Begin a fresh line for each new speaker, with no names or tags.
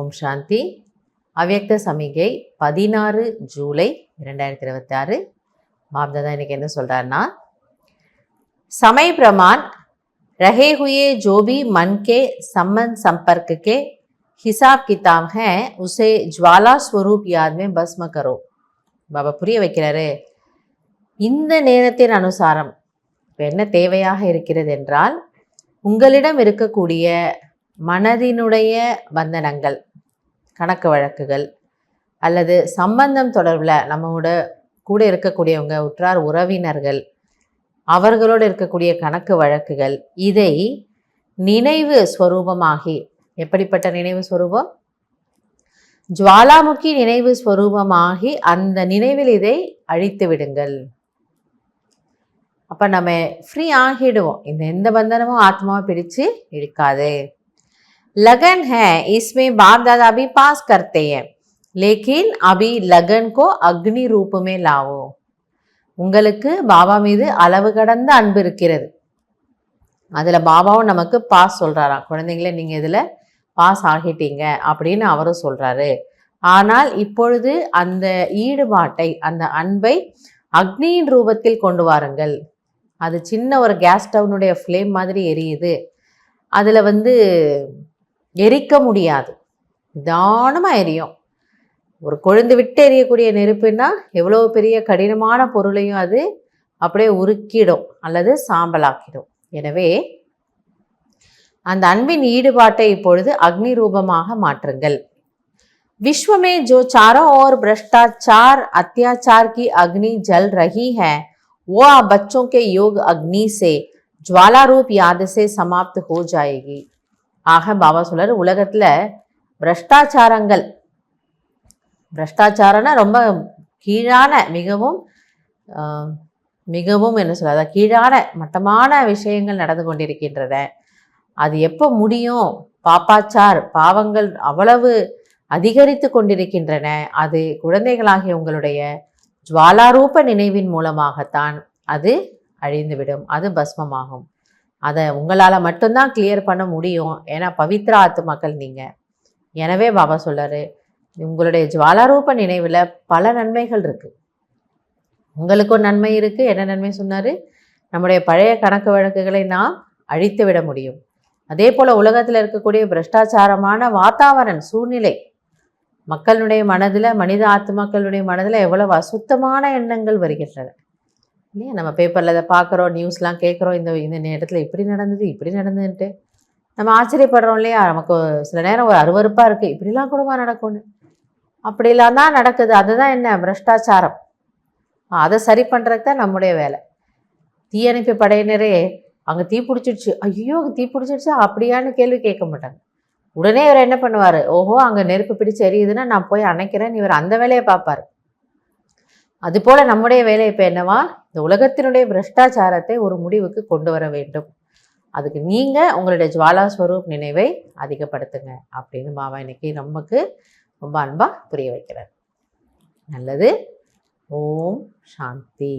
ஓம் சாந்தி. அவ்யக்த சமிகை 16 ஜூலை 2026. பாப்தாதா இன்னைக்கு என்ன சொல்றாருன்னா, समय प्रमाण रहे हुए जो भी मन के संबंध संपर्क के हिसाब किताब है उसे ज्वाला स्वरूप याद में भस्म करो. பாபா புரிய வைக்கிறாரு, இந்த நேரத்தின் அனுசாரம் இப்போ என்ன தேவையாக இருக்கிறது என்றால், உங்களிடம் இருக்கக்கூடிய மனதினுடைய பந்தனங்கள், கணக்கு வழக்குகள் அல்லது சம்பந்தம் தொடர்பில் நம்மோட கூட இருக்கக்கூடியவங்க, உற்றார் உறவினர்கள், அவர்களோடு இருக்கக்கூடிய கணக்கு வழக்குகள், இதை நினைவு ஸ்வரூபமாகி, எப்படிப்பட்ட நினைவு ஸ்வரூபம்? ஜுவாலாமுக்கி நினைவு ஸ்வரூபமாகி அந்த நினைவில் இதை அழித்து விடுங்கள். அப்போ நம்ம ஃப்ரீ ஆகிடுவோம். இந்த எந்த பந்தனமும் ஆத்மாவை பிடிச்சு இழுக்காது. लगन है इसमें बाप दादा अभी पास करते हैं, लेकिन अभी लगन को अग्नि रूप में लाओ. உங்களுக்கு பாபா மீது அளவு கடந்த அன்பு இருக்கிறது. அதில் பாபாவும் நமக்கு பாஸ் சொல்கிறாராம், குழந்தைங்களே நீங்கள் இதில் பாஸ் ஆகிட்டீங்க அப்படின்னு அவரும் சொல்கிறாரு. ஆனால் இப்பொழுது அந்த ஈடுபாட்டை, அந்த அன்பை அக்னியின் ரூபத்தில் கொண்டு வாருங்கள். அது சின்ன ஒரு கேஸ் ஸ்டவ்னுடைய ஃப்ளேம் மாதிரி எரியுது, அதில் எரிக்க முடியாது, நிதானமாக எரியும். ஒரு கொழுந்து விட்டு எரியக்கூடிய நெருப்புன்னா எவ்வளோ பெரிய கடினமான பொருளையும் அது அப்படியே உருக்கிடும் அல்லது சாம்பலாக்கிடும். எனவே அந்த அன்பின் ஈடுபாட்டை இப்பொழுது அக்னி ரூபமாக மாற்றுங்கள். विश्व में जो चारों ओर भ्रष्टाचार अत्याचार की अग्नि जल रही है, वो आप बच्चों के योग अग्नि से ज्वाला रूप याद से समाप्त हो जाएगी. ஆக பாபா சொல்றாரு, உலகத்தில் பிரஷ்டாச்சாரங்கள், பிரஷ்டாச்சாரம்னா ரொம்ப கீழான, மிகவும் மிகவும் என்ன சொல்றாரு, கீழான மட்டமான விஷயங்கள் நடந்து கொண்டிருக்கின்றன. அது எப்போ முடியும்? பாப்பாச்சார், பாவங்கள் அவ்வளவு அதிகரித்து கொண்டிருக்கின்றன. அது குழந்தைகளாகிய உங்களுடைய ஜுவாலாரூப நினைவின் மூலமாகத்தான் அது அழிந்துவிடும், அது பஸ்மமாகும். அதை உங்களால் மட்டும்தான் கிளியர் பண்ண முடியும். ஏன்னா பவித்ர ஆத்மாக்கள் நீங்கள். எனவே பாபா சொல்றாரு, உங்களுடைய ஜுவாலாரூப நினைவில் பல நன்மைகள் இருக்குது. உங்களுக்கும் நன்மை இருக்குது. என்ன நன்மை சொன்னார்? நம்முடைய பழைய கணக்கு வழக்குகளை நாம் அழித்து விட முடியும். அதே போல் உலகத்தில் இருக்கக்கூடிய பிரஷ்டாச்சாரமான வாத்தாவரண சூழ்நிலை, மக்களுடைய மனதில், மனித ஆத்மாக்களுடைய மனதில் எவ்வளவு அசுத்தமான எண்ணங்கள் வருகின்றன இல்லையா? நம்ம பேப்பரில் அதை பார்க்குறோம், நியூஸ்லாம் கேட்குறோம், இந்த நேரத்தில் இப்படி நடந்தது, இப்படி நடந்ததுன்ட்டு நம்ம ஆச்சரியப்படுறோம் இல்லையா? நமக்கு சில நேரம் ஒரு அருவருப்பாக இருக்குது, இப்படிலாம் கூடவா நடக்கும்னு. அப்படிலாம் தான் நடக்குது. அதுதான் என்ன? பிரஷ்டாச்சாரம். அதை சரி பண்ணுறதுக்கு தான் நம்முடைய வேலை. தீயணைப்பு படையினரே அங்கே தீ பிடிச்சிடுச்சு, ஐயோ அங்கே தீ பிடிச்சிடுச்சா அப்படியான்னு கேள்வி கேட்க மாட்டாங்க. உடனே இவர் என்ன பண்ணுவார்? ஓஹோ அங்கே நெருப்பு பிடிச்சி எரியுதுன்னா நான் போய் அணைக்கிறேன், இவர் அந்த வேலையை பார்ப்பார். அதுபோல் நம்முடைய வேலை இப்போ என்னவா? இந்த உலகத்தினுடைய பிரஷ்டாச்சாரத்தை ஒரு முடிவுக்கு கொண்டு வர வேண்டும். அதுக்கு நீங்கள் உங்களுடைய ஜுவாலா ஸ்வரூப் நினைவை அதிகப்படுத்துங்க அப்படின்னு பாபா இன்னைக்கு நமக்கு ரொம்ப அன்பாக புரிய வைக்கிறார். நல்லது. ஓம் சாந்தி.